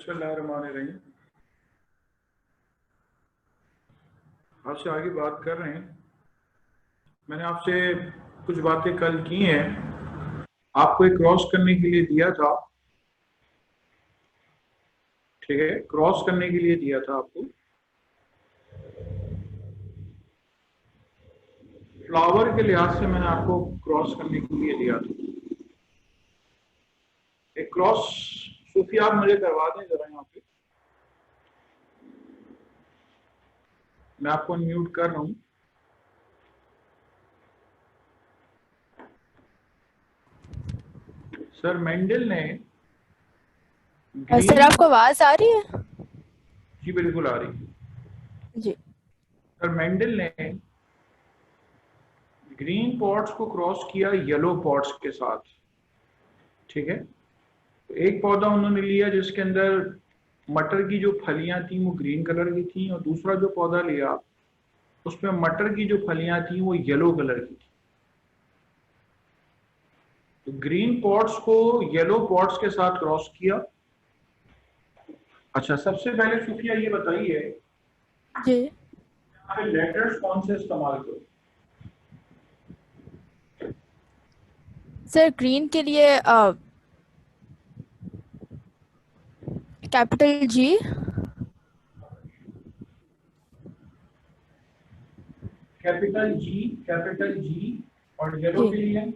बिस्मिल्लाहिर्रहमानिर्रहीम। आपसे आगे बात कर रहे हैं। मैंने आपसे कुछ बातें कल की हैं, आपको एक क्रॉस करने के लिए दिया था। ठीक है, क्रॉस करने के लिए दिया था आपको। फ्लावर के लिहाज से मैंने आपको क्रॉस करने के लिए दिया था एक क्रॉस। सूफी आप मुझे करवा दें जरा यहाँ पे। मैं आपको म्यूट कर रहा हूँ। सर मेंडल ने सर आपको आवाज आ रही है? जी बिल्कुल आ रही है जी। सर मेंडल ने ग्रीन पॉट्स को क्रॉस किया येलो पॉट्स के साथ। ठीक है, तो एक पौधा उन्होंने लिया जिसके अंदर मटर की जो फलियां थी वो ग्रीन कलर की थी, और दूसरा जो पौधा लिया उसमें मटर की जो फलियां थी वो येलो कलर की थी। तो ग्रीन पॉट्स को येलो पॉट्स के साथ क्रॉस किया। अच्छा, सबसे पहले सुफिया ये बताइए जी यहाँ पे लेटर्स कौन से इस्तेमाल करो? सर, ग्रीन के लिए कैपिटल जी, कैपिटल जी। और येलो जी के लिए? Yellow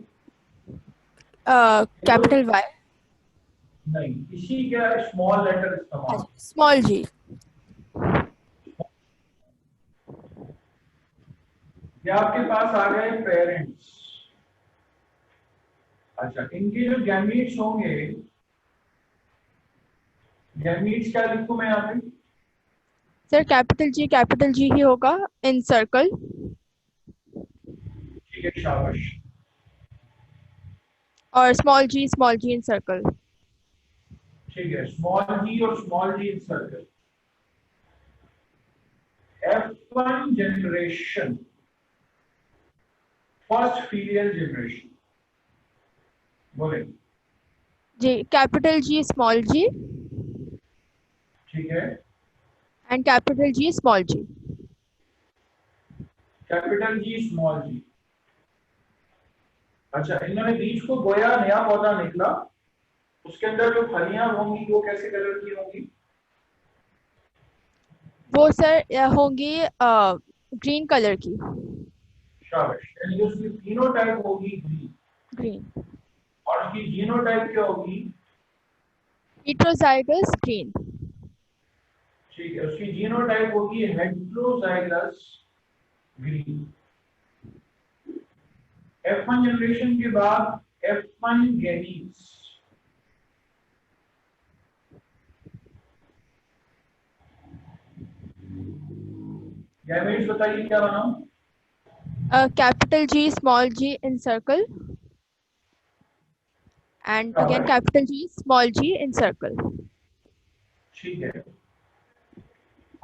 capital Y. नहीं, इसी का स्मॉल लेटर हाँ इस्तेमाल। जी, स्मॉल जी। ये आपके पास आ गए पेरेंट्स। अच्छा, इनके जो गैमीट्स होंगे, गैमीट्स क्या लिखूं मैं यहाँ पे? सर कैपिटल जी ही होगा इन सर्कल। ठीक है, शाबाश। और स्मॉल जी इन सर्कल। ठीक है, स्मॉल जी और small G in circle. F1 generation, first filial generation, बोले। जी, कैपिटल जी स्मॉल जी ठीक है, and capital G small G. Capital G small G. अच्छा, इन्होंने बीज को बोया, नया पौधा निकला, उसके अंदर जो फलियां होंगी वो कैसे कलर की होंगी? वो सर होंगी ग्रीन कलर की। शाबाश, यानी कि उसकी फिनोटाइप होगी ग्रीन, ग्रीन। और उसकी जीनोटाइप क्या होगी? Heterozygous green. ठीक है, उसकी जीनोटाइप होगी हेटेरोजाइगस ग्रीन। F1 जनरेशन के बाद F1 गैमीट्स। गैमेट्स बताइए क्या बनाऊं? Capital G small G in circle and again शाबाश, capital G small G in circle. ठीक है।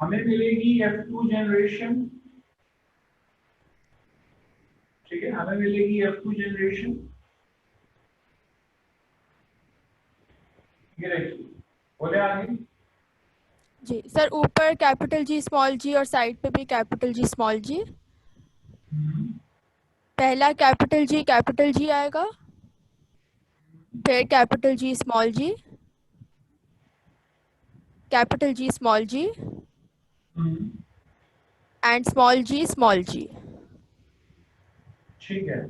हमें मिलेगी F2 जनरेशन। ठीक है, हमें मिलेगी F2 जनरेशन। ये देखिए, बोले आगे। जी सर, ऊपर कैपिटल जी स्मॉल जी और साइड पे भी कैपिटल जी स्मॉल जी। पहला कैपिटल जी आएगा, फिर capital G small G, capital G small G hmm, and small G. ठीक है।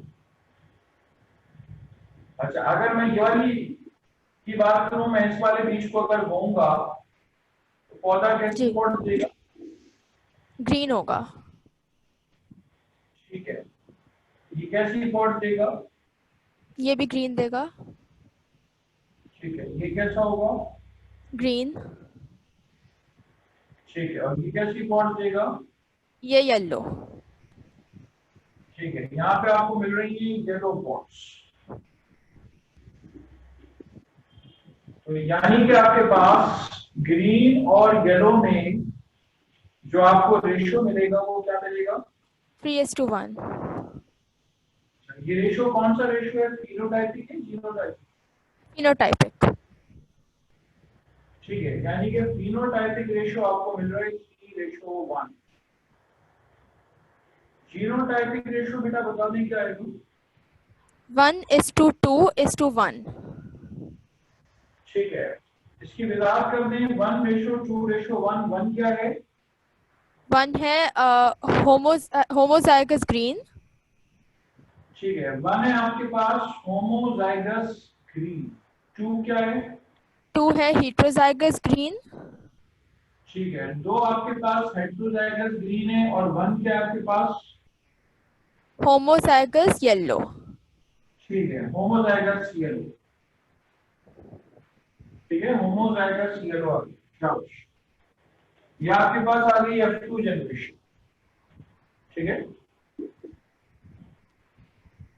अच्छा, अगर मैं ये वाली की बात करूं, मैं इस वाले बीज को अगर बोऊंगा तो पौधा कैसी जी, रिपोर्ट देगा? ग्रीन होगा। ठीक है, ये कैसी रिपोर्ट देगा? ये भी ग्रीन देगा। ठीक है, ये कैसा होगा? ग्रीन। ठीक है, और ये कैसी रिपोर्ट देगा? ये येलो। ठीक है, यहाँ पे आपको मिल रही है येलो पॉट्स। तो यानी कि आपके पास ग्रीन और येलो में जो आपको रेशियो मिलेगा वो क्या मिलेगा? 3:1। ये रेशियो कौन सा रेशियो है? फिनोटाइपिक है जीनोटाइपिक? फिनोटाइपिक। ठीक है, यानी कि फिनोटाइपिक रेशियो आपको मिल रहा है 3:1। जीनोटाइपिक रेशियो बेटा बता दें क्या है? 1:2:1। ठीक है, इसकी वजाहत कर दें। 1:2:1। 1 क्या है? 1 है होमोजाइगस ग्रीन। ठीक है, 1 है आपके पास होमोजाइगस ग्रीन। 2 क्या है? 2 है हेट्रोजाइगस ग्रीन। ठीक है, 2 आपके पास हेट्रोजाइगस ग्रीन है और 1 क्या है आपके पास? Homozygous yellow. ठीक है, होमोजाइगस येलो। ठीक है, होमोजाइगस येलो आ गई। शाबाश। ये आपके पास आ गई F2 जनरेशन। ठीक है,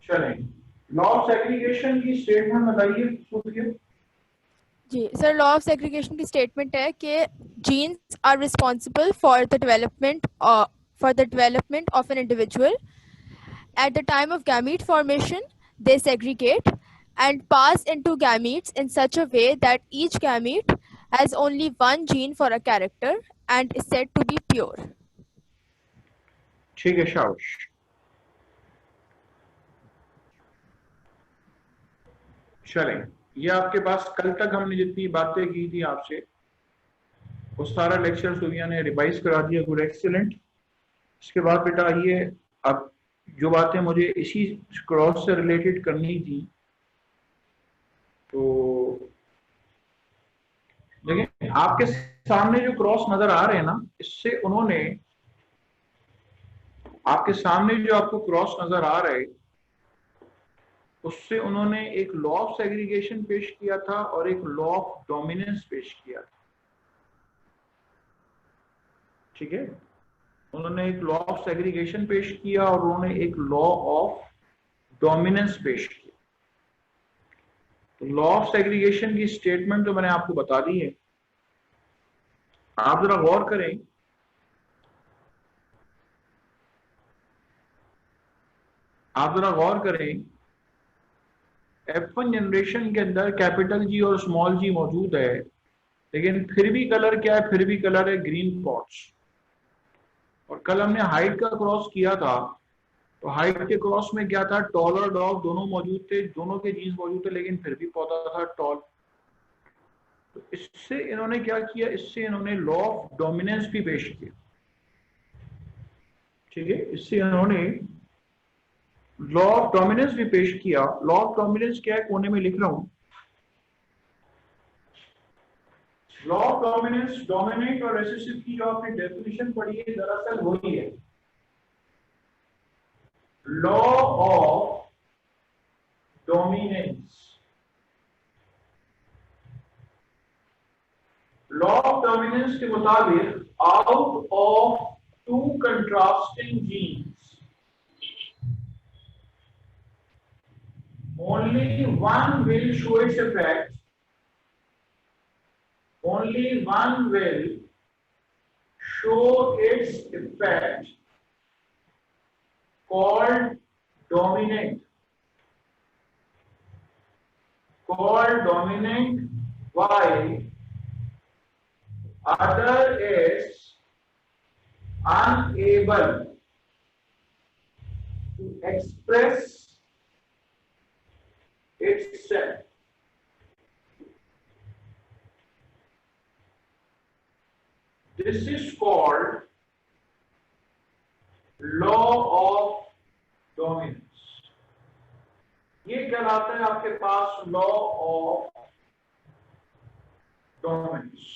चलें, लॉ ऑफ सेग्रीगेशन की स्टेटमेंट बताइए सोचिए। जी सर, लॉ ऑफ सेग्रीगेशन की स्टेटमेंट है कि genes are responsible for the development of an individual. At the time of gamete formation, they segregate and pass into gametes in such a way that each gamete has only one gene for a character and is said to be pure. ठीक है, शाबाश। चलें, ये आपके पास कल तक हमने जितनी बातें की थी आपसे वो सारा लेक्चर सुविया ने रिवाइज करा दिया। Good, excellent. इसके बाद बेटा ये अब जो बातें मुझे इसी क्रॉस से रिलेटेड करनी थी, तो देखिए आपके सामने जो क्रॉस नजर आ रहे हैं ना, इससे उन्होंने आपके सामने जो आपको क्रॉस नजर आ रहे उससे उन्होंने एक लॉ ऑफ सेग्रीगेशन पेश किया था और एक लॉ ऑफ डोमिनेंस पेश किया था। ठीक है, उन्होंने एक लॉ ऑफ सेग्रीगेशन पेश किया और उन्होंने एक लॉ ऑफ डोमिनेंस पेश किया। तो लॉ ऑफ सेग्रीगेशन की स्टेटमेंट तो मैंने आपको बता दी है, आप जरा गौर करें। आप जरा गौर करें, F1 जनरेशन के अंदर कैपिटल जी और स्मॉल जी मौजूद है, लेकिन फिर भी कलर क्या है? फिर भी कलर है ग्रीन पॉट्स। और कल हमने हाइट का क्रॉस किया था, तो हाइट के क्रॉस में क्या था? टॉल और डॉग दोनों मौजूद थे, दोनों के जीन्स मौजूद थे, लेकिन फिर भी पौधा था टॉल। तो इससे इन्होंने क्या किया? इससे इन्होंने लॉ ऑफ डोमिनेंस भी पेश किया। ठीक है, इससे इन्होंने लॉ ऑफ डोमिनेंस भी पेश किया। लॉ ऑफ डोमिनेंस क्या है? कोने में लिख रहा हूं। लॉ ऑफ डोमिनेंस, डोमिनेट और रिसेसिव की जो आपने डेफिनेशन पढ़ी है, दरअसल वही है। Law of dominance, law of dominance के मुताबिक out of two contrasting genes only one will show its effect. Only one will show its effect, called dominant. Called dominant, while other is unable to express itself. This is called law of dominance. ये कहलाता है आपके पास law of dominance.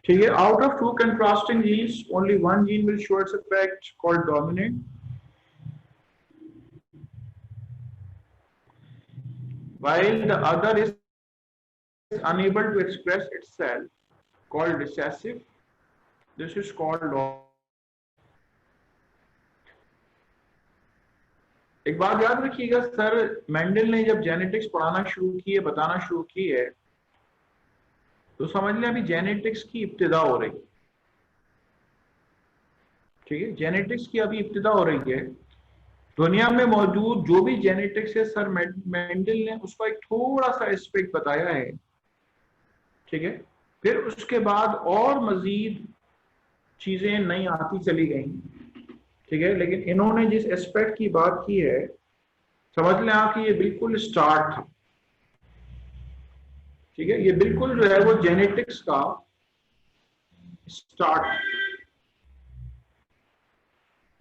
ठीक है, out of two contrasting genes only one gene will show its effect, called dominant, while the other is unable to express itself, called recessive. This is called law. एक बात याद रखिएगा, sir Mendel ने जब genetics पढ़ाना शुरू की है, बताना शुरू की है, तो समझ लें अभी जेनेटिक्स की इब्तिदा हो रही है। ठीक है, जेनेटिक्स की अभी इब्तिदा हो रही है। दुनिया में मौजूद जो भी जेनेटिक्स है, सर मेंडल ने उसका एक थोड़ा सा एस्पेक्ट बताया है, ठीक है। फिर उसके बाद और मजीद चीजें नई आती चली गई, ठीक है। लेकिन इन्होंने जिस एस्पेक्ट की बात की है, समझ लें आप कि ये बिल्कुल स्टार्ट था, ठीक है। ये बिल्कुल जो है वो जेनेटिक्स का स्टार्ट,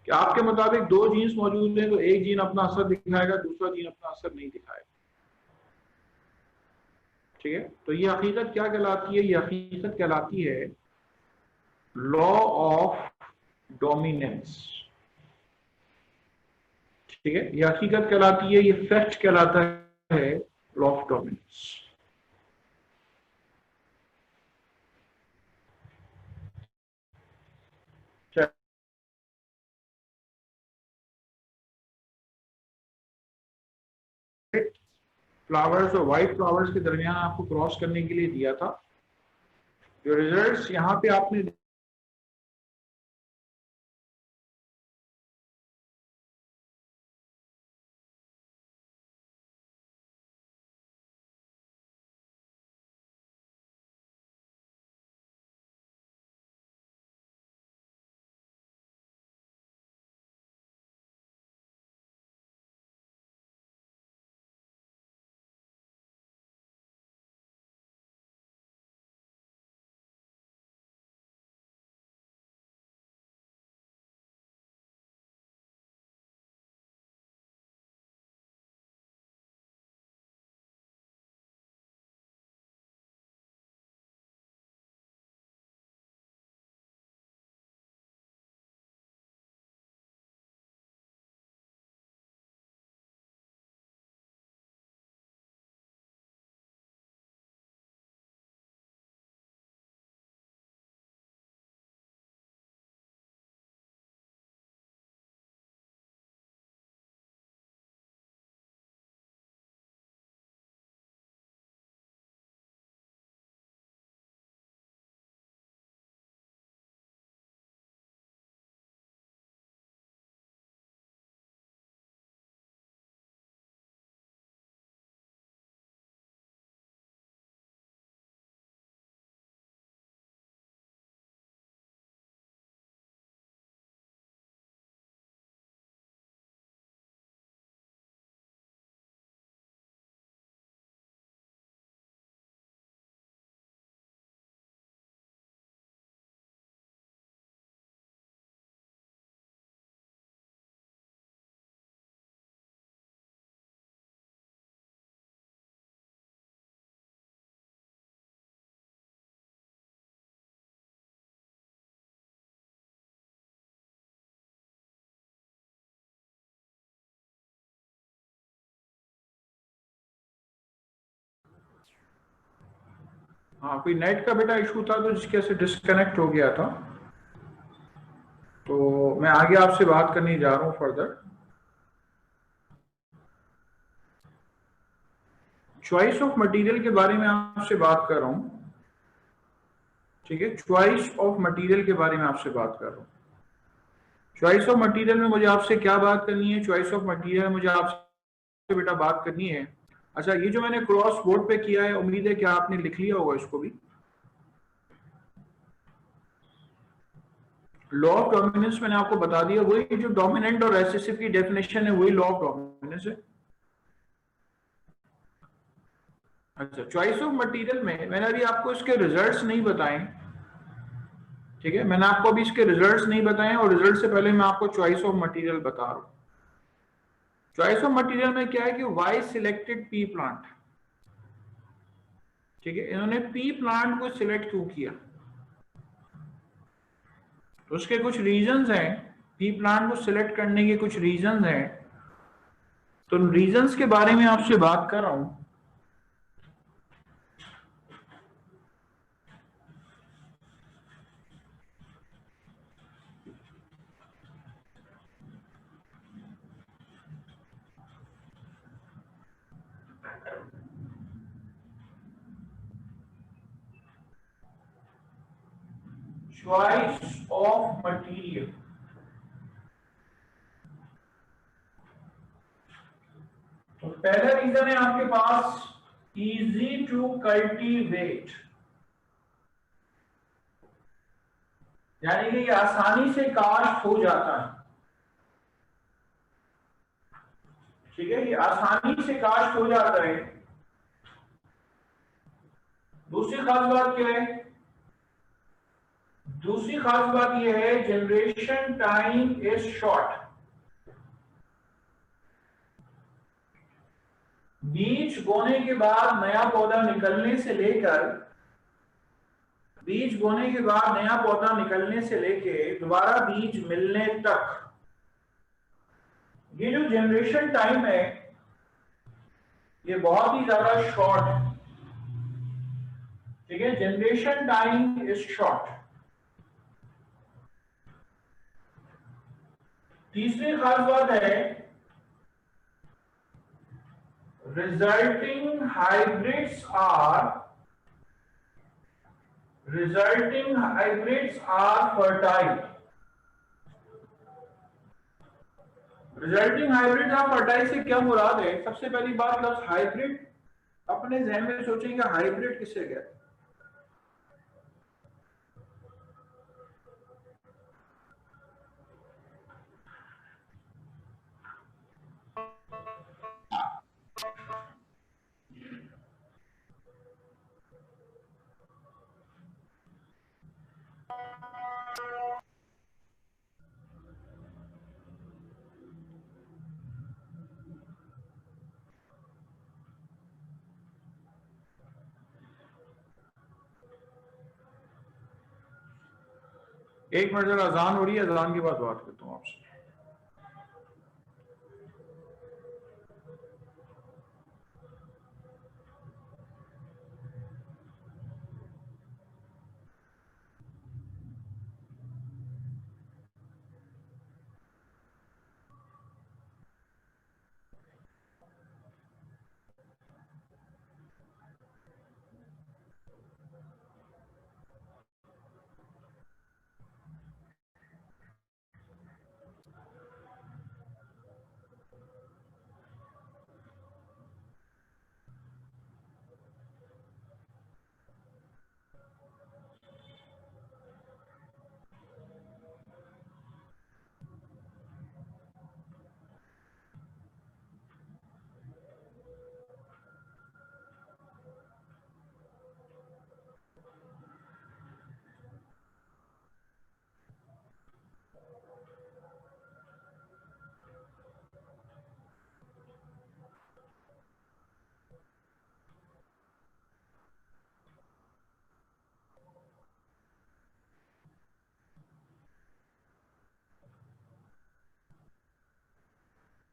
कि आपके मुताबिक दो जीन्स मौजूद हैं तो एक जीन अपना असर दिखाएगा, दूसरा जीन अपना असर नहीं दिखाएगा, ठीक है। तो ये हकीकत क्या कहलाती है? ये हकीकत कहलाती है लॉ ऑफ डोमिनेंस, ठीक है। ये हकीकत कहलाती है, ये फैक्ट कहलाता है लॉ ऑफ डोमिनेंस। फ्लावर्स और व्हाइट फ्लावर्स के दरमियान आपको क्रॉस करने के लिए दिया था। जो रिजल्ट्स यहाँ पे आपने हाँ, कोई नेट का बेटा इशू था तो जिसके से डिस्कनेक्ट हो गया था। तो मैं आगे आपसे बात करने जा रहा हूँ फर्दर। चॉइस ऑफ मटेरियल के बारे में आपसे बात कर रहा हूँ, ठीक है। चॉइस ऑफ मटेरियल के बारे में आपसे बात कर रहा हूँ। चॉइस ऑफ मटेरियल में मुझे आपसे क्या बात करनी है? चॉइस ऑफ मटेरियल में मुझे आपसे बेटा बात करनी है, अच्छा ये जो मैंने क्रॉस बोर्ड पे किया है, उम्मीद है कि आपने लिख लिया होगा इसको भी। लॉ ऑफ डोमिनेंस मैंने आपको बता दिया, वही जो डोमिनेंट और रेसेसिव की डेफिनेशन है वही लॉ ऑफ डोमिनेंस है। अच्छा, चॉइस ऑफ मटेरियल में मैंने अभी आपको इसके रिजल्ट्स नहीं बताए, ठीक है। मैंने आपको अभी इसके रिजल्ट्स नहीं बताए, और रिजल्ट से पहले मैं आपको चॉइस ऑफ मटेरियल बता रहा हूं। चॉइस ऑफ मटेरियल में क्या है कि वाई सिलेक्टेड पी प्लांट, ठीक है। इन्होंने पी प्लांट को सिलेक्ट क्यों किया? तो उसके कुछ रीजंस हैं, पी प्लांट को सिलेक्ट करने के कुछ रीजंस हैं, तो उन रीजंस के बारे में आपसे बात कर रहा हूं। चॉइस ऑफ मटेरियल, पहला रीजन है आपके पास इजी टू कल्टीवेट, यानी कि ये आसानी से काश्त हो जाता है। ठीक है, ये आसानी से काश्त हो जाता है। दूसरी खास बात क्या है? दूसरी खास बात यह है जनरेशन टाइम इज शॉर्ट। बीज बोने के बाद नया पौधा निकलने से लेकर दोबारा बीज मिलने तक, ये जो जनरेशन टाइम है ये बहुत ही ज्यादा शॉर्ट है। ठीक है, जनरेशन टाइम इज शॉर्ट। तीसरी खास बात है resulting hybrids are fertile। Resulting hybrid आप फर्टाइल से क्या मुराद है? सबसे पहली बात, हाइब्रिड अपने जहन में सोचेंगे हाइब्रिड किससे कहते हैं? एक मिनट, जरा अजान हो रही है, अजान के बाद बात करता हूँ आपसे।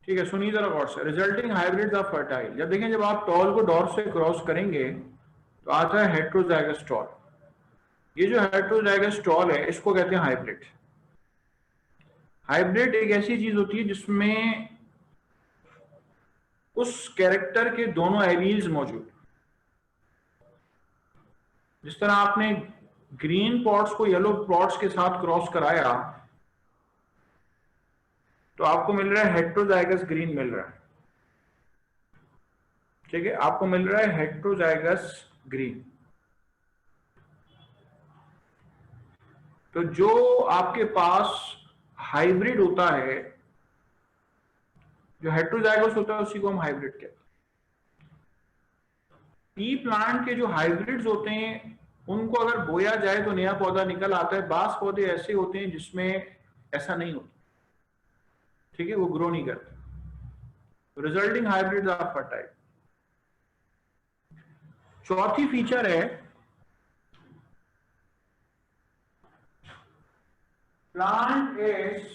ठीक है, सुनिए जरा गौर से। Resulting hybrids are fertile. जब देखें, जब आप टॉल को डॉर्फ से क्रॉस करेंगे तो आता है हेट्रोजाइगस टॉल। ये जो हेट्रोजाइगस टॉल है इसको कहते हैं हाइब्रिड। हाइब्रिड एक ऐसी चीज होती है जिसमें उस कैरेक्टर के दोनों एलील्स मौजूद। जिस तरह आपने ग्रीन पॉट्स को येलो पॉट्स के साथ क्रॉस कराया तो आपको मिल रहा है हेट्रोजाइगस ग्रीन मिल रहा है। ठीक है, आपको मिल रहा है हेट्रोजाइगस ग्रीन। तो जो आपके पास हाइब्रिड होता है, जो हेट्रोजाइगस होता है, उसी को हम हाइब्रिड कहते हैं। पी प्लांट के जो हाइब्रिड्स होते हैं उनको अगर बोया जाए तो नया पौधा निकल आता है। बास पौधे ऐसे होते हैं जिसमें ऐसा नहीं होता। ठीक है, वो ग्रो नहीं करते। Resulting hybrids are fertile. चौथी फीचर है प्लांट इज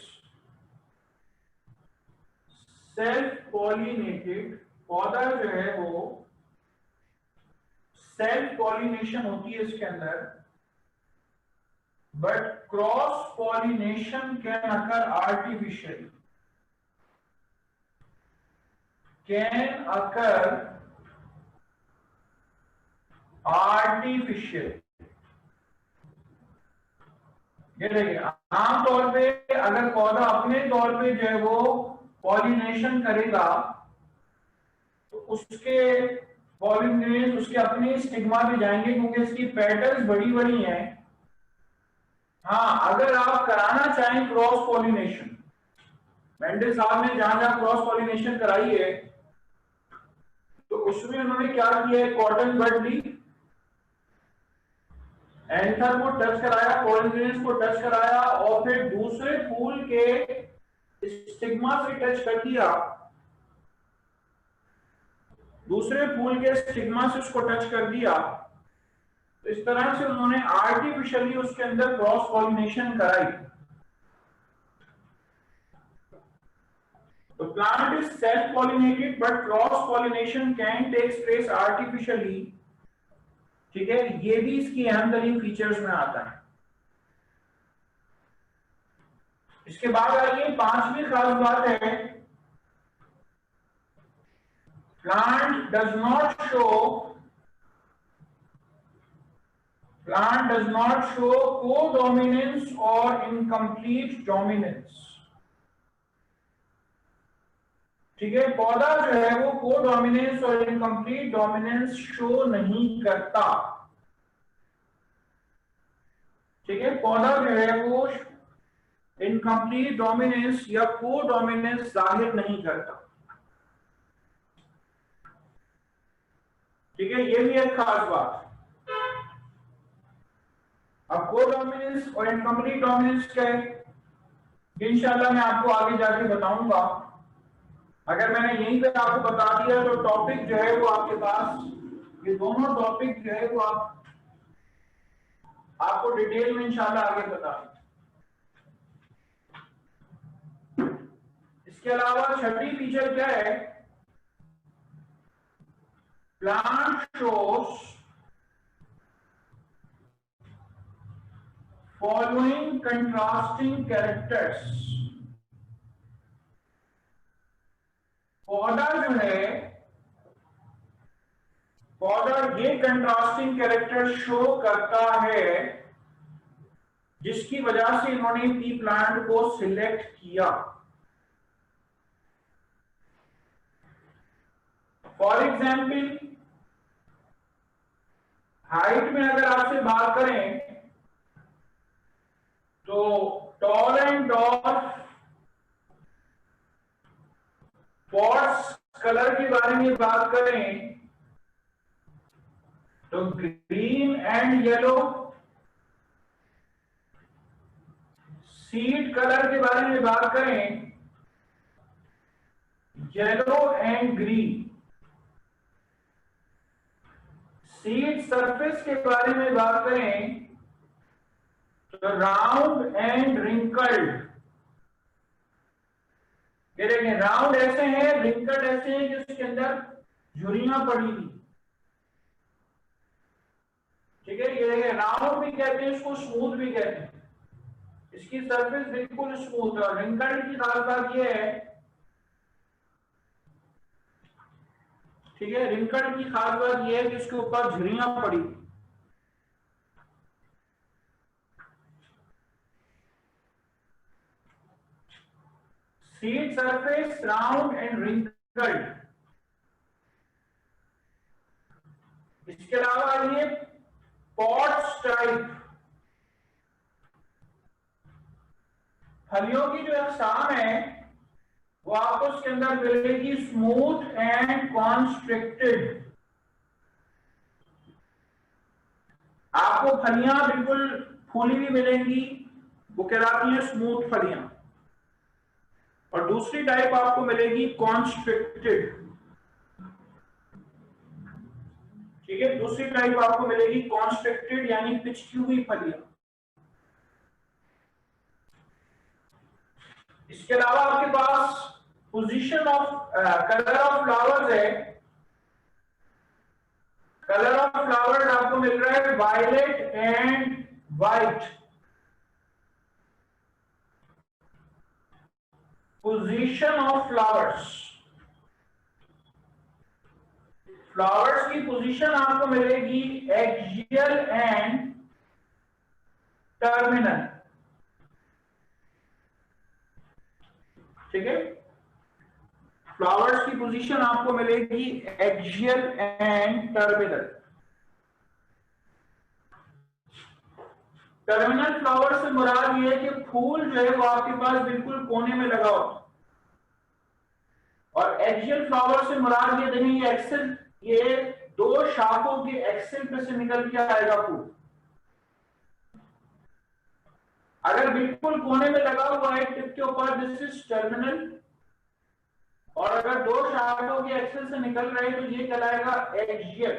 सेल्फ पॉलिनेटेड। पौधा जो है वो सेल्फ पॉलिनेशन होती है इसके अंदर, but cross pollination can occur artificially. Can occur artificial. ये देखिए, आमतौर पे अगर पौधा अपने तौर पे जो है वो पॉलिनेशन करेगा तो उसके पॉलन ग्रेन्स उसके अपने स्टिग्मा पे जाएंगे क्योंकि इसकी पेटल्स बड़ी बड़ी हैं। हाँ, अगर आप कराना चाहें क्रॉस पॉलिनेशन, मेंडल साहब ने जहां जहां क्रॉस पॉलिनेशन कराई है तो उसमें उन्होंने क्या किया है, कॉटन बड ली, एंथर को टच कराया, पॉलन ग्रेन्स को टच कराया और फिर दूसरे फूल के स्टिग्मा से टच कर दिया, दूसरे फूल के स्टिग्मा से उसको टच कर दिया। तो इस तरह से उन्होंने आर्टिफिशियली उसके अंदर क्रॉस पॉलिनेशन कराई। The plant is self-pollinated, but cross-pollination can take place artificially. ठीक है, ये भी इसकी अहम तरीन फीचर्स में आता है। इसके बाद आइए, पांचवी खास बात है, plant does not show co-dominance or incomplete dominance। ठीक है, पौधा जो है वो को-डोमिनेंस और इनकम्प्लीट डोमिनेंस शो नहीं करता। ठीक है, पौधा जो है वो इनकम्प्लीट डोमिनेंस या को-डोमिनेंस जाहिर नहीं करता। ठीक है, ये भी एक खास बात। अब को-डोमिनेंस और इनकम्प्लीट डोमिनेंस क्या है, इंशाल्लाह मैं आपको आगे जाके बताऊंगा। अगर मैंने यहीं पे आपको बता दिया तो टॉपिक जो है वो आपके पास, ये दोनों टॉपिक जो है वो आपको डिटेल में इंशाल्लाह आगे बता। इसके अलावा छठी फीचर क्या है, plant shows following contrasting characters. पौधा जो है, पौधा ये कंट्रास्टिंग कैरेक्टर शो करता है जिसकी वजह से इन्होंने पी प्लांट को सिलेक्ट किया। फॉर एग्जाम्पल, हाइट में अगर आपसे बात करें तो tall and dwarf, pots colour के बारे में बात करें तो green and yellow, seed colour के बारे में बात करें yellow and green, seed surface के बारे में बात करें तो राउंड एंड रिंकल्ड। ये देखें, राउंड ऐसे हैं, रिंकल्ड ऐसे हैं जिसके अंदर झुर्रियां पड़ी हुई। ठीक है, ये देखें, राउंड भी कहते हैं इसको, स्मूथ भी कहते हैं, इसकी सरफेस बिल्कुल स्मूथ है। और रिंकल्ड की खास बात ये है, ठीक है, रिंकल्ड की खास बात ये है कि इसके ऊपर झुर्रियां पड़ी। Seed surface round and wrinkled. इसके अलावा ये पॉट्स टाइप, फलियों की जो अक़साम है वो आपको उसके अंदर मिलेगी स्मूथ एंड कॉन्स्ट्रिक्टेड। आपको फलियां बिल्कुल फूली भी मिलेंगी, वो कहलाती है स्मूथ फलियां, और दूसरी टाइप आपको मिलेगी कॉन्स्ट्रिक्टेड। ठीक है, दूसरी टाइप आपको मिलेगी कॉन्स्ट्रिक्टेड यानी पिचकी हुई फलियां। इसके अलावा आपके पास position of colour of flowers है। कलर ऑफ फ्लावर्स आपको मिल रहा है violet and white. Position of flowers, flowers की पोजीशन आपको मिलेगी एक्सियल एंड टर्मिनल। ठीक है, फ्लावर्स की पोजीशन आपको मिलेगी axial and terminal. Terminal flower से मुराद ये है कि फूल जो है वो आपके पास बिल्कुल कोने में लगा हो, और एक्सियल फ्लावर से मुराद ये नहीं, ये एक्सेल, ये दो शाखों के एक्सेल पे से निकल के आएगा फूल। अगर बिल्कुल कोने में लगा हुआ है टिप के ऊपर, दिस इज टर्मिनल, और अगर दो शाखों के एक्सेल से निकल रहे तो ये कहलाएगा एक्सियल,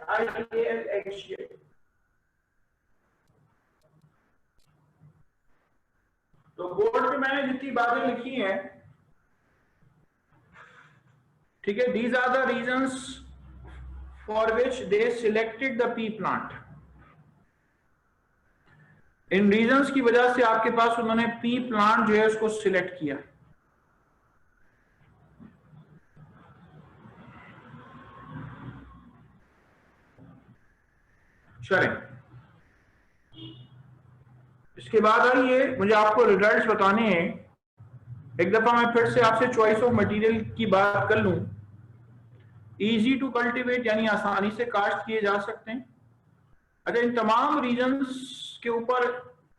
AXIAL, एक्सियल। तो बोर्ड पे मैंने जितनी बातें लिखी हैं, ठीक है, these are the reasons for which they selected the pea plant. इन रीजंस की वजह से आपके पास उन्होंने पी प्लांट जो है उसको सिलेक्ट किया। चलें, इसके बाद आइए मुझे आपको रिजल्ट्स बताने हैं। एक दफा मैं फिर से आपसे चॉइस ऑफ मटेरियल की बात कर लूं। इजी टू कल्टीवेट यानी आसानी से काश्त किए जा सकते हैं। अच्छा, इन तमाम रीजन्स के ऊपर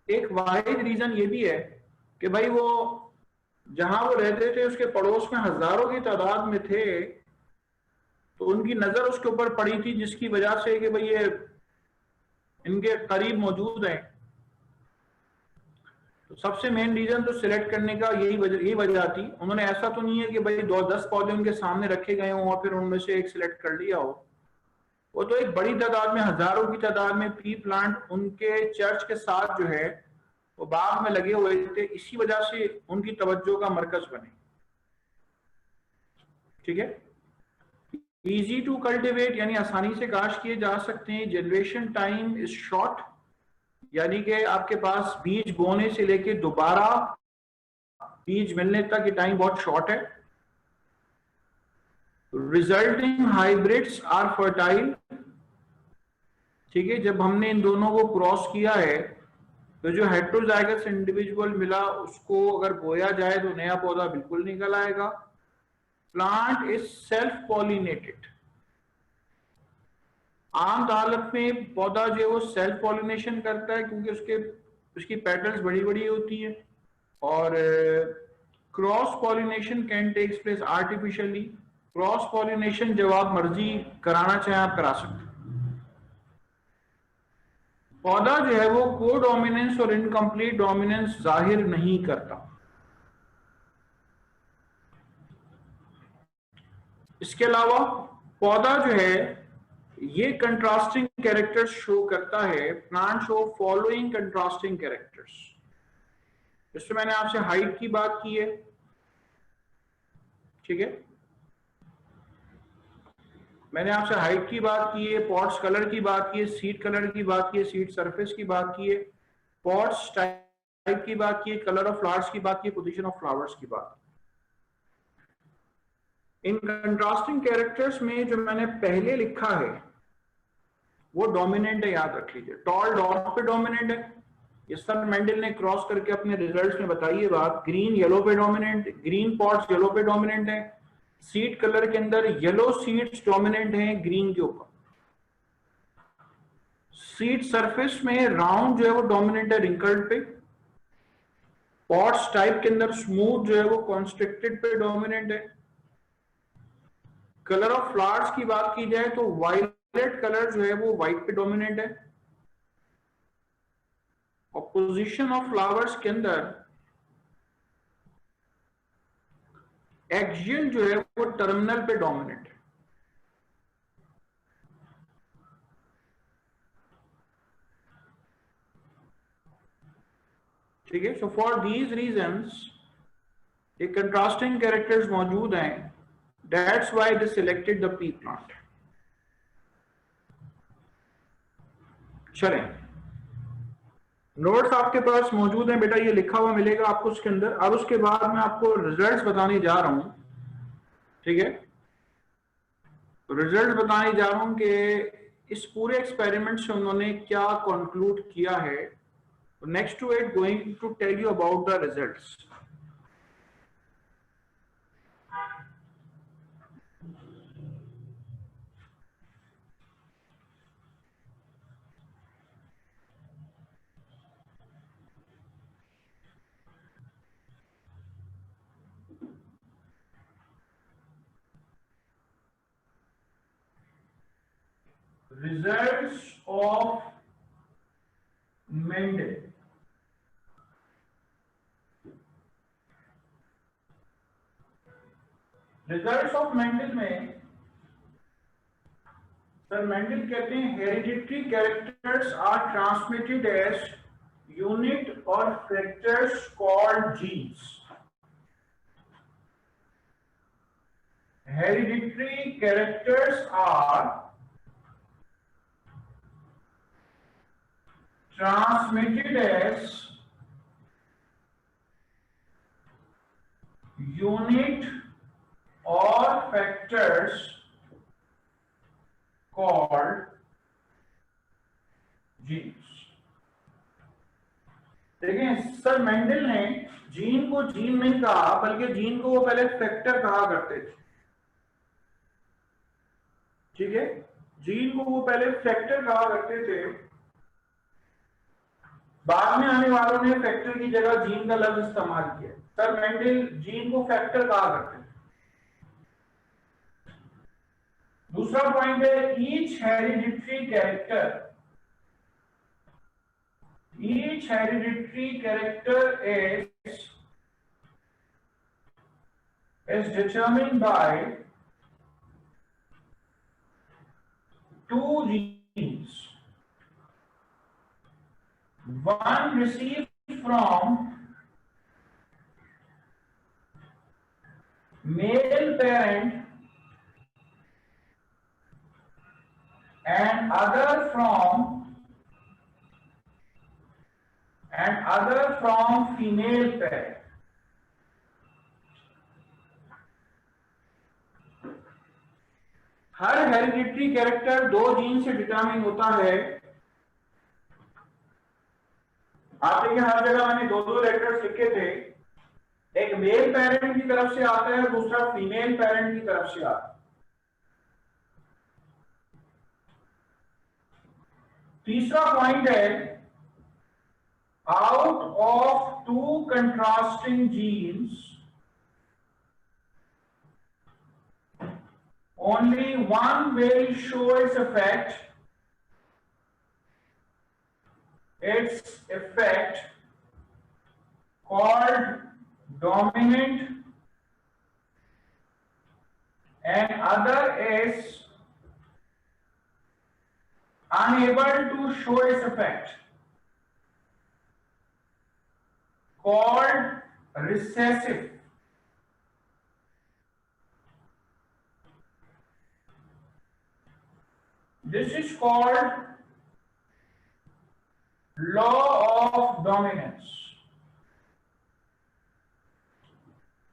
एक वाहिद रीजन ये भी है कि भाई वो जहां वो रहते थे उसके पड़ोस में हजारों की तादाद में थे, तो उनकी नजर उसके ऊपर पड़ी थी, जिसकी वजह से कि भाई ये इनके करीब मौजूद हैं। तो सबसे मेन रीजन तो सिलेक्ट करने का यही वजह थी। उन्होंने ऐसा तो नहीं है कि भाई 10 पौधे उनके सामने रखे गए हों और फिर उनमें से एक सिलेक्ट कर लिया हो। वो तो एक बड़ी तादाद में, हजारों की तादाद में पी प्लांट उनके चर्च के साथ जो है वो बाग में लगे हुए थे, इसी वजह से उनकी तवज्जो का मरकज बने। ठीक है, इजी टू कल्टिवेट यानी आसानी से काश्त किए जा सकते हैं। जनरेशन टाइम इज शॉर्ट, यानी कि आपके पास बीज बोने से लेके दोबारा बीज मिलने तक की टाइम बहुत शॉर्ट है। Resulting hybrids are fertile. ठीक है, जब हमने इन दोनों को क्रॉस किया है तो जो हेटेरोजाइगस इंडिविजुअल मिला उसको अगर बोया जाए तो नया पौधा बिल्कुल निकल आएगा। Plant is self pollinated. आम हालत में पौधा जो है वो सेल्फ पॉलिनेशन करता है क्योंकि उसकी पेटल्स बड़ी बड़ी होती है, और cross pollination can takes place artificially. Cross pollination जब आप मर्जी कराना चाहें आप करा सकते हैं। पौधा जो है वो को डोमिनेंस और इनकम्प्लीट डोमिनेंस जाहिर नहीं करता। इसके अलावा पौधा जो है ये कंट्रास्टिंग कैरेक्टर्स शो करता है। Plant show following contrasting characters. इसमें मैंने आपसे हाइट की बात की है, ठीक है, मैंने आपसे हाइट की बात की है, पॉट्स कलर की बात की है, सीड कलर की बात की है, सीड सरफेस की बात की है, पॉट्स टाइप की बात की है, कलर ऑफ फ्लावर्स की बात की है, पोजीशन ऑफ फ्लावर्स की बात। इन कंट्रास्टिंग कैरेक्टर्स में जो मैंने पहले लिखा है वो डोमिनेंट है, याद रख लीजिए। टॉल डॉर्फ पे डोमिनेंट है, ये सर मेंडल ने क्रॉस करके अपने रिजल्ट्स में बताई है बात। ग्रीन येलो पे डोमिनेंट, ग्रीन पॉट्स येलो पे डोमिनेंट है। सीड कलर के अंदर येलो सीड्स डोमिनेंट हैं ग्रीन के ऊपर। सीड सरफेस में राउंड जो है वो डोमिनेंट है रिंकल्ड पे। पॉट्स टाइप के अंदर स्मूथ जो है वो कॉन्स्ट्रिक्टेड पे डोमिनेंट है। कलर ऑफ फ्लावर्स की बात की जाए तो वायलेट कलर जो है वो व्हाइट पे डोमिनेंट है, और पोजीशन ऑफ फ्लावर्स के अंदर एक्सियल जो है वो टर्मिनल पे डोमिनेंट है। ठीक है, सो फॉर दीज रीजंस ये कंट्रास्टिंग कैरेक्टर्स मौजूद हैं, that's why they selected the pea plant. चलें, नोट्स आपके पास मौजूद हैं बेटा, ये लिखा हुआ मिलेगा आपको उसके अंदर। अब उसके बाद मैं आपको रिजल्ट्स बताने जा रहा हूं, ठीक है, रिजल्ट बताने जा रहा हूं कि इस पूरे एक्सपेरिमेंट से उन्होंने क्या कंक्लूड किया है। Next to it going to tell you about the results. Results of Mendel. Results of Mendel में सर मेंडल कहते हैं hereditary characters are transmitted as unit और factors called genes. Hereditary characters are transmitted as unit or factors called genes. देखें sir Mendel ने gene को gene नहीं कहा बल्कि जीन को वो पहले फैक्टर कहा करते थे. ठीक है, जीन को वो पहले फैक्टर कहा करते थे. बाद में आने वालों ने फैक्टर की जगह जीन का लफ्ज इस्तेमाल किया. सर मेंडल जीन को फैक्टर कहा करते थे. दूसरा पॉइंट है each hereditary character is determined by two genes, one received from male parent and other from female parent. Her hereditary character दो जीन से डिटरमाइन होता है. आप देखिए हर जगह मैंने दो लेटर्स लिखे थे. एक मेल पेरेंट की तरफ से आता है, दूसरा फीमेल पेरेंट की तरफ से आता है. तीसरा पॉइंट है out of two contrasting genes only one will show its effect called dominant and other is unable to show its effect called recessive. This is called law of dominance.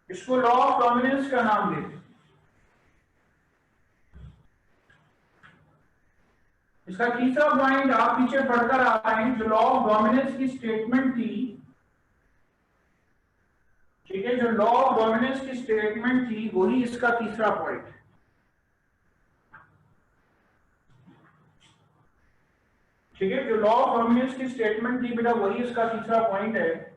इसको law of dominance का नाम देते. इसका तीसरा point आप पीछे पढ़कर आ रहे हैं. जो लॉ ऑफ डोमिनेंस की स्टेटमेंट थी, ठीक है, जो लॉ ऑफ डोमिनेंस की स्टेटमेंट थी वही इसका तीसरा पॉइंट है. ठीक है, जो लॉ ऑफ डोमिनेंस की स्टेटमेंट थी बेटा वही इसका तीसरा पॉइंट है.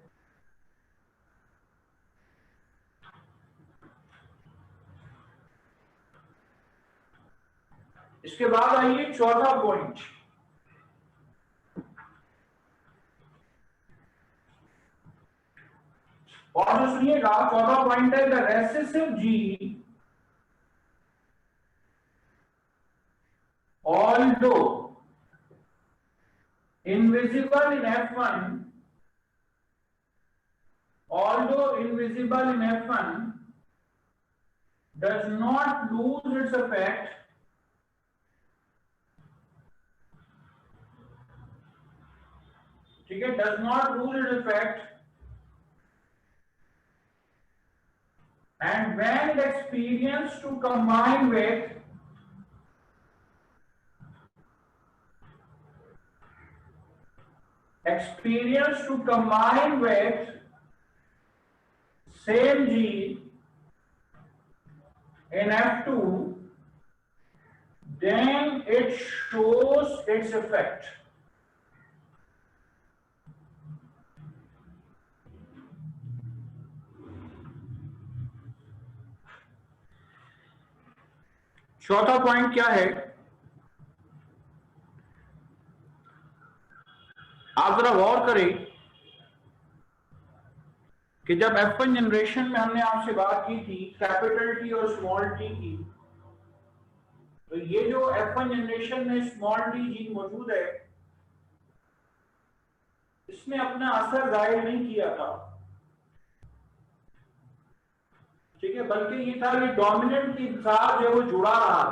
इसके बाद आइए चौथा पॉइंट. और जो सुनिएगा चौथा पॉइंट है the recessive gene although invisible in F1, does not lose its effect ठीक है, does not lose its effect and when it experience to combine with same gene in F2, then it shows its effect. चौथा point क्या है? आप जरा गौर करें कि जब F1 जनरेशन में हमने आपसे बात की थी कैपिटल टी और स्मॉल टी की, तो ये जो F1 जनरेशन में स्मॉल टी जीन मौजूद है, इसने अपना असर जाहिर नहीं किया था, ठीक है, बल्कि ये था कि डोमिनेंट के साथ जो वो जुड़ा रहा,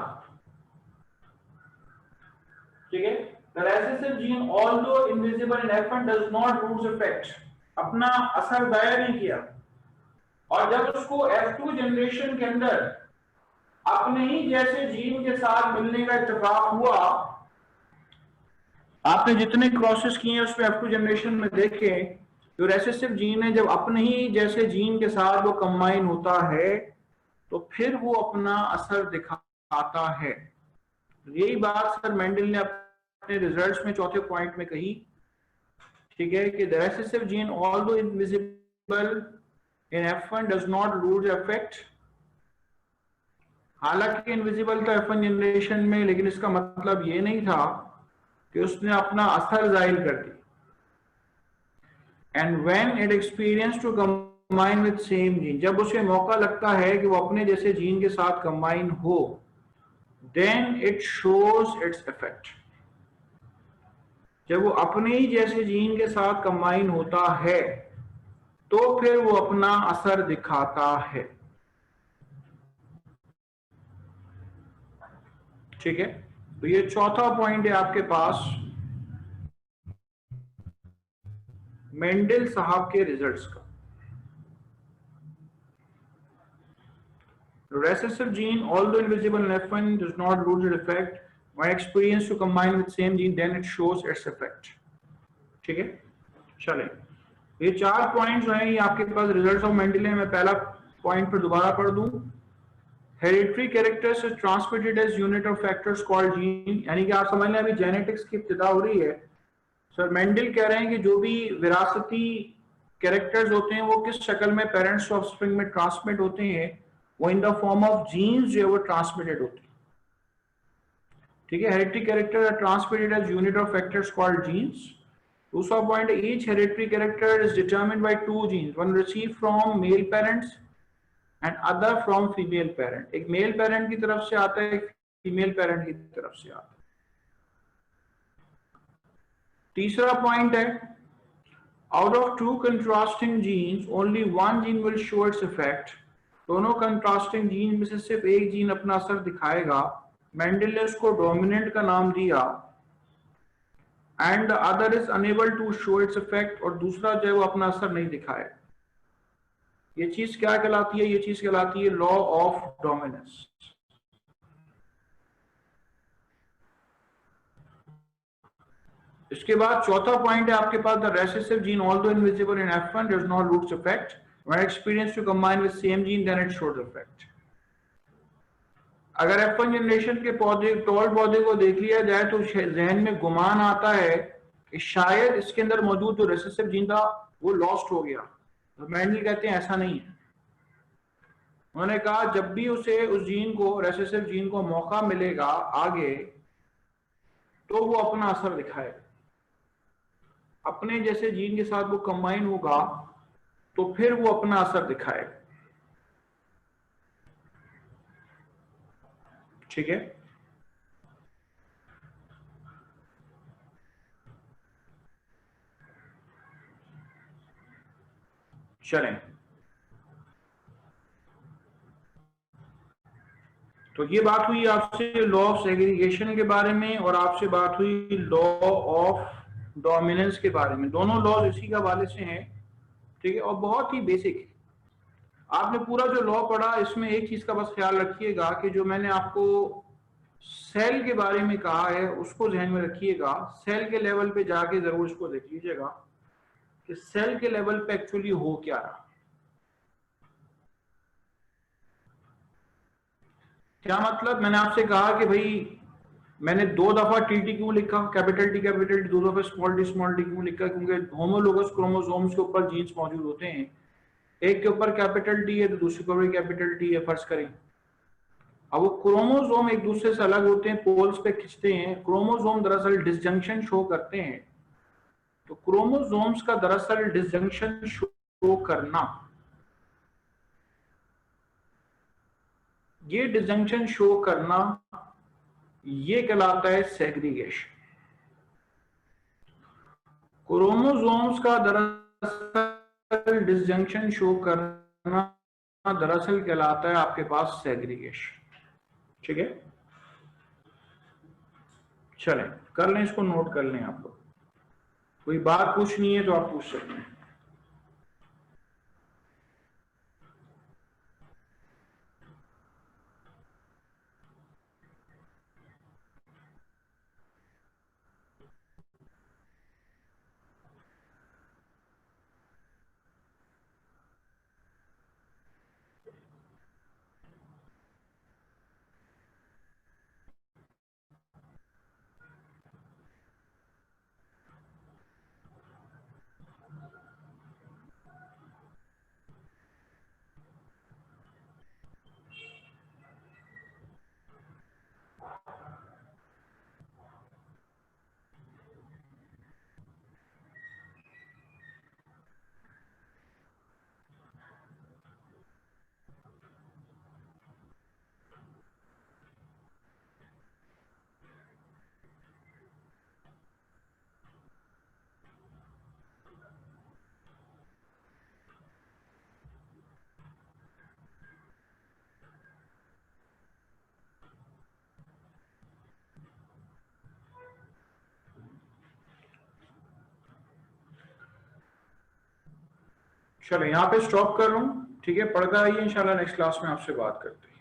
ठीक है। The recessive gene, although invisible in F1, does not lose effect, अपना असर जाहिर नहीं किया। और जब उसको F2 जनरेशन के अंदर अपने ही जैसे जीन के साथ मिलने का इत्तेफाक हुआ, आपने जितने क्रॉसेस किए हैं उसमें F2 जनरेशन में देखें, जो रेसेसिव जीन है जब अपने ही जैसे जीन के साथ वो कंबाइन होता है तो फिर वो अपना असर दिखाता है। यही बात सर मेंडल ने अपने रिजल्ट्स में चौथे पॉइंट में कही, ठीक है, कि the recessive gene although invisible in F1 does not lose effect. हालांकि इनविजिबल था F1 जनरेशन में, लेकिन इसका मतलब ये नहीं था कि उसने अपना असर जाहिर कर दिया। And when it experience to combine with same gene, जब उसे मौका लगता है कि वो अपने जैसे जीन के साथ कंबाइन हो, then it shows its effect. जब वो अपने ही जैसे जीन के साथ कंबाइन होता है तो फिर वो अपना असर दिखाता है, ठीक है। तो ये चौथा पॉइंट है आपके पास मेंडल साहब के रिजल्ट्स का। The recessive gene, although invisible in F1, does not lose its effect when experienced to combine with same gene, then it shows its effect, ठीक है। चलें, ये 4 पॉइंट्स हैं, ये आपके पास रिजल्ट्स ऑफ मेंडल है। मैं पहला पॉइंट पर दोबारा पढ़ दूं। Hereditary characters is transmitted as unit of factors called gene, यानी कि आप समझ लें अभी जेनेटिक्स की इब्तिदा हो रही है। सर मेंडल कह रहे हैं कि जो भी विरासती कैरेक्टर्स होते हैं वो किस शक्ल में पेरेंट्स ऑफ स्प्रिंग में ट्रांसमिट होते हैं, वो in the form of genes जो है वो ट्रांसमिटेड होते हैं, ठीक है। Hereditary character are transmitted as unit of factors called genes. दूसरा point, each hereditary character is determined by 2 genes, one receive from male parents and other from female parent. एक male parent की तरफ से आता है, एक फीमेल पेरेंट की तरफ से आता है। तीसरा पॉइंट है, out of 2 contrasting genes only 1 gene will show its effect. दोनों कंट्रास्टिंग जीन में से सिर्फ एक जीन अपना असर दिखाएगा। मेंडल ने उसको डोमिनेंट का नाम दिया, and the other is unable to show its effect, और दूसरा जो है वो अपना असर नहीं दिखाए। ये चीज क्या कहलाती है? ये चीज कहलाती है लॉ ऑफ डोमिनेंस। इसके बाद चौथा पॉइंट है आपके पास, the recessive gene although invisible in F1 does not lose effect when experience to combine with same gene then it shows effect. अगर F1 जनरेशन के पौधे, टॉल पौधे को देख लिया जाए तो जहन में गुमान आता है कि शायद इसके अंदर मौजूद जो रेसेसिव जीन था वो लॉस्ट हो गया। तो मेंडल कहते हैं ऐसा नहीं है। उन्होंने कहा जब भी उसे उस जीन को, रेसेसिव जीन को मौका मिलेगा आगे, तो वो अपना असर दिखाएगा। अपने जैसे जीन के साथ वो कंबाइन होगा तो फिर वो अपना असर दिखाएगा, ठीक है। चलें, तो ये बात हुई आपसे लॉ ऑफ सेग्रीगेशन के बारे में, और आपसे बात हुई लॉ ऑफ डोमिनेंस के बारे में। दोनों लॉज इसी के हवाले से हैं, ठीक है, और बहुत ही बेसिक है। आपने पूरा जो लॉ पढ़ा, इसमें एक चीज का बस ख्याल रखिएगा कि जो मैंने आपको सेल के बारे में कहा है उसको ध्यान में रखिएगा। सेल के लेवल पे जाके जरूर इसको देख लीजिएगा कि सेल के लेवल पे एक्चुअली हो क्या रहा। क्या मतलब? मैंने आपसे कहा कि भाई मैंने 2 दफा टी क्यों लिखा, कैपिटल टी 2 दफा स्मॉल टी क्यों लिखा? क्योंकि होमोलोगस क्रोमोसोम्स के ऊपर जीन्स मौजूद होते हैं। एक के ऊपर कैपिटल टी है तो दूसरे के ऊपर कैपिटल टी है, फर्ज करें। अब वो क्रोमोसोम एक दूसरे से अलग होते हैं, पोल्स पे खिंचते हैं। क्रोमोसोम दरअसल डिसजंक्शन शो करते हैं, तो क्रोमोसोम्स का दरअसल डिसजंक्शन शो करना, ये डिसजंक्शन शो करना, ये कहलाता है सेग्रीगेशन। क्रोमोसोम्स का दरअसल डिसजंक्शन शो करना दरअसल कहलाता है आपके पास सेग्रीगेशन। ठीक है, चलें कर लें, इसको नोट कर लें। आप लोग कोई बात पूछनी है तो आप पूछ सकते हैं। चलो यहाँ पे स्टॉप कर रहा हूँ। ठीक है, पढ़ता आइए, इंशाल्लाह नेक्स्ट क्लास में आपसे बात करते हैं।